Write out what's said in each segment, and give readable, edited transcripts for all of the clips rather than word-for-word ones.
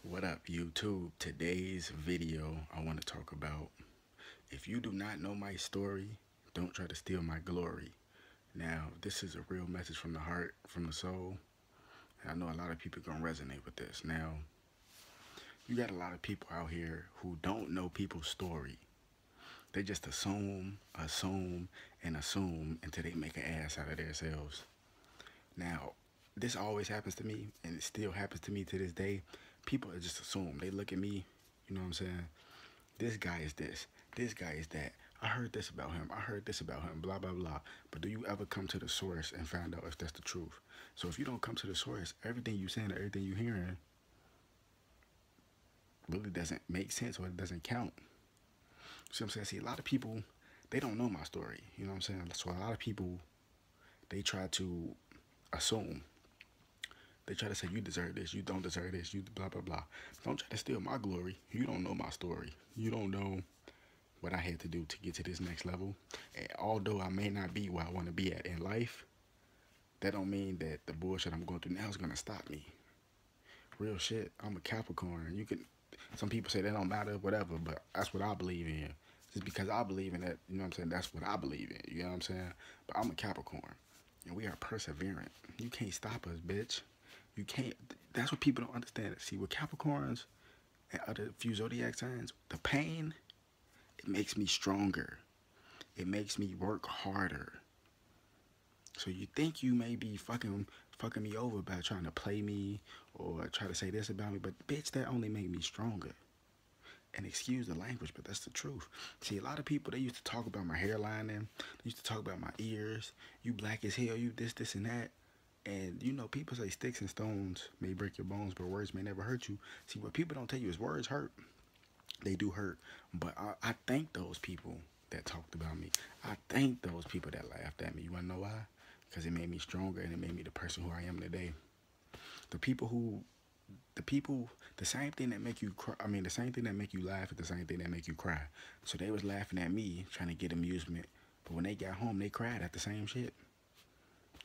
What up, YouTube? Today's video, I want to talk about if you do not know my story, don't try to steal my glory. Now, this is a real message from the heart, from the soul. And I know a lot of people gonna resonate with this. Now, you got a lot of people out here who don't know people's story. They just assume until they make an ass out of themselves. Now, this always happens to me, and it still happens to me to this day. People just assume. They look at me, you know what I'm saying? This guy is this. This guy is that. I heard this about him. I heard this about him. Blah, blah, blah. But do you ever come to the source and find out if that's the truth? So if you don't come to the source, everything you saying or everything you hearing really doesn't make sense or it doesn't count. See what I'm saying? See, a lot of people, they don't know my story. You know what I'm saying? So a lot of people, they try to assume. They try to say, you deserve this, you don't deserve this, you blah, blah, blah. Don't try to steal my glory. You don't know my story. You don't know what I had to do to get to this next level. And although I may not be where I want to be at in life, that don't mean that the bullshit I'm going through now is going to stop me. Real shit. I'm a Capricorn. Some people say that don't matter, whatever, but that's what I believe in. Just because I believe in that, you know what I'm saying, that's what I believe in, you know what I'm saying? But I'm a Capricorn, and we are perseverant. You can't stop us, bitch. You can't. That's what people don't understand. See, with Capricorns and other few zodiac signs, the pain, it makes me stronger. It makes me work harder. So you think you may be fucking me over by trying to play me or try to say this about me, but bitch, that only made me stronger. And excuse the language, but that's the truth. See, a lot of people, they used to talk about my hairline and they used to talk about my ears. You black as hell, you this, and that. And you know, people say sticks and stones may break your bones, but words may never hurt you. See, what people don't tell you is words hurt. They do hurt. But I thank those people that talked about me. I thank those people that laughed at me. You wanna know why? Because it made me stronger and it made me the person who I am today. The people who, the same thing that make you cry, the same thing that make you laugh is the same thing that make you cry. So they was laughing at me, trying to get amusement. But when they got home, they cried at the same shit.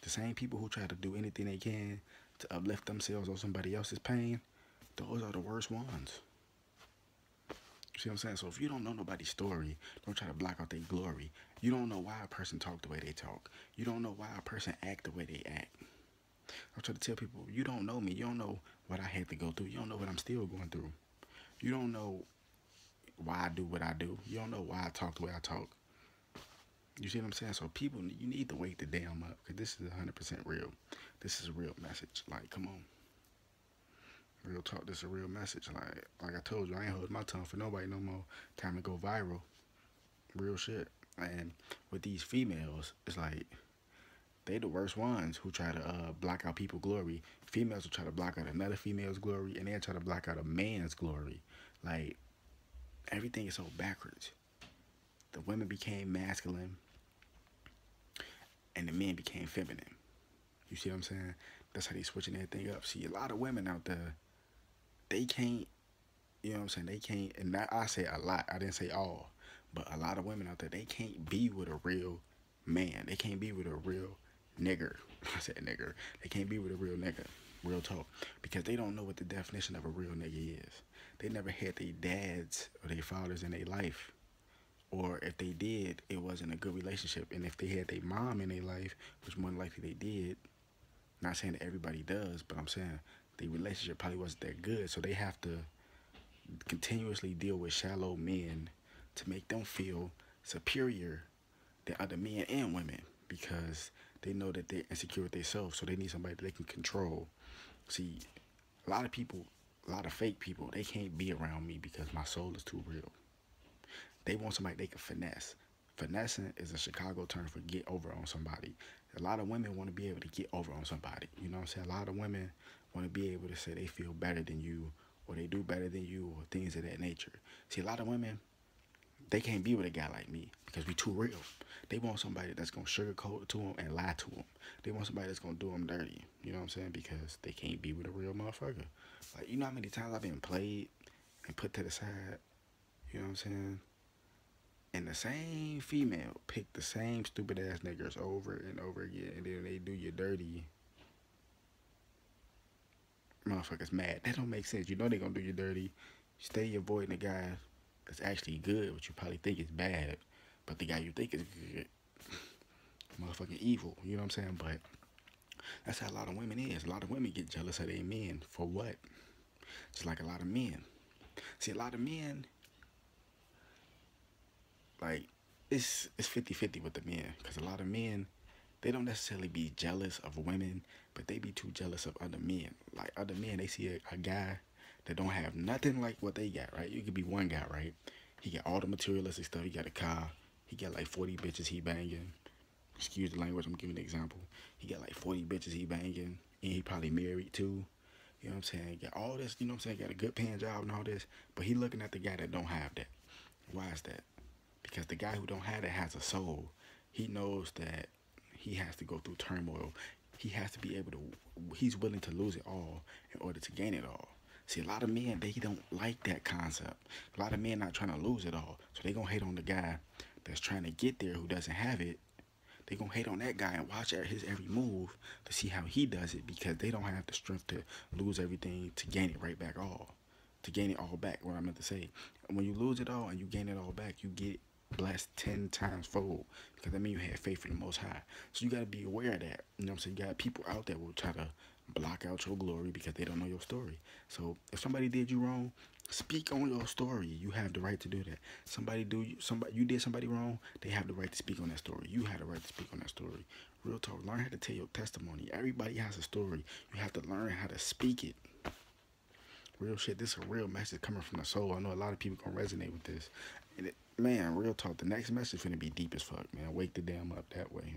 The same people who try to do anything they can to uplift themselves or somebody else's pain, those are the worst ones. See what I'm saying? So if you don't know nobody's story, don't try to block out their glory. You don't know why a person talk the way they talk. You don't know why a person act the way they act. I'm trying to tell people, you don't know me. You don't know what I had to go through. You don't know what I'm still going through. You don't know why I do what I do. You don't know why I talk the way I talk. You see what I'm saying? So people, you need to wake the damn up, because this is 100% real. This is a real message. Like, come on. Real talk, this is a real message. Like I told you, I ain't holding my tongue for nobody no more. Time to go viral. Real shit. And with these females, it's like, they the worst ones who try to block out people's glory. Females will try to block out another female's glory, and they'll try to block out a man's glory. Like, everything is so backwards. The women became masculine, and the men became feminine. You see what I'm saying? That's how they switching everything up. See, a lot of women out there, they can't, you know what I'm saying? They can't, and that, I say a lot, I didn't say all, but a lot of women out there, they can't be with a real man. They can't be with a real nigger. I said nigger. They can't be with a real nigga. Real talk. Because they don't know what the definition of a real nigga is. They never had their dads or their fathers in their life. Or if they did, it wasn't a good relationship. And if they had their mom in their life, which more than likely they did, not saying that everybody does, but I'm saying the relationship probably wasn't that good. So they have to continuously deal with shallow men to make them feel superior than other men and women, because they know that they're insecure with themselves, so they need somebody that they can control. See, a lot of people, a lot of fake people, they can't be around me because my soul is too real. They want somebody they can finesse. Finessing is a Chicago term for get over on somebody. A lot of women want to be able to get over on somebody. You know what I'm saying? A lot of women want to be able to say they feel better than you, or they do better than you, or things of that nature. See, a lot of women, they can't be with a guy like me because we too real. They want somebody that's going to sugarcoat it to them and lie to them. They want somebody that's going to do them dirty. You know what I'm saying? Because they can't be with a real motherfucker. Like, you know how many times I've been played and put to the side? You know what I'm saying? And the same female pick the same stupid ass niggas over and over again, and then they do you dirty. motherfuckers mad. That don't make sense. You know they gonna do you dirty. Stay avoiding the guy that's actually good, what you probably think is bad, but the guy you think is good, motherfucking evil. You know what I'm saying? But that's how a lot of women is. A lot of women get jealous of their men. For what? Just like a lot of men. See, a lot of men, like, it's 50-50 with the men. Because a lot of men, they don't necessarily be jealous of women, but they be too jealous of other men. Like, other men, they see a guy that don't have nothing like what they got, right? You could be one guy, right? He got all the materialistic stuff. He got a car. He got like 40 bitches he banging. Excuse the language, I'm giving an example. He got like 40 bitches he banging. And he probably married too. You know what I'm saying? Got all this, you know what I'm saying? Got a good paying job and all this. But he looking at the guy that don't have that. Why is that? Because the guy who don't have that has a soul. He knows that he has to go through turmoil. He has to be able to, he's willing to lose it all in order to gain it all. See, a lot of men, they don't like that concept. A lot of men not trying to lose it all. So they gonna hate on the guy that's trying to get there who doesn't have it. They gonna hate on that guy and watch at his every move to see how he does it, because they don't have the strength to lose everything to gain it right back all. To gain it all back, what I meant to say. When you lose it all and you gain it all back, you get blessed 10 times fold, because that means you had faith in the Most High. So you got to be aware of that. You know what I'm saying? You got people out there who will try to block out your glory because they don't know your story. So if somebody did you wrong, speak on your story. You have the right to do that. You did somebody wrong, they have the right to speak on that story. You have the right to speak on that story. Real talk. Learn how to tell your testimony. Everybody has a story. You have to learn how to speak it. Real shit. This is a real message coming from the soul. I know a lot of people gonna resonate with this. And man, real talk. The next message is gonna be deep as fuck, man. Wake the damn up that way.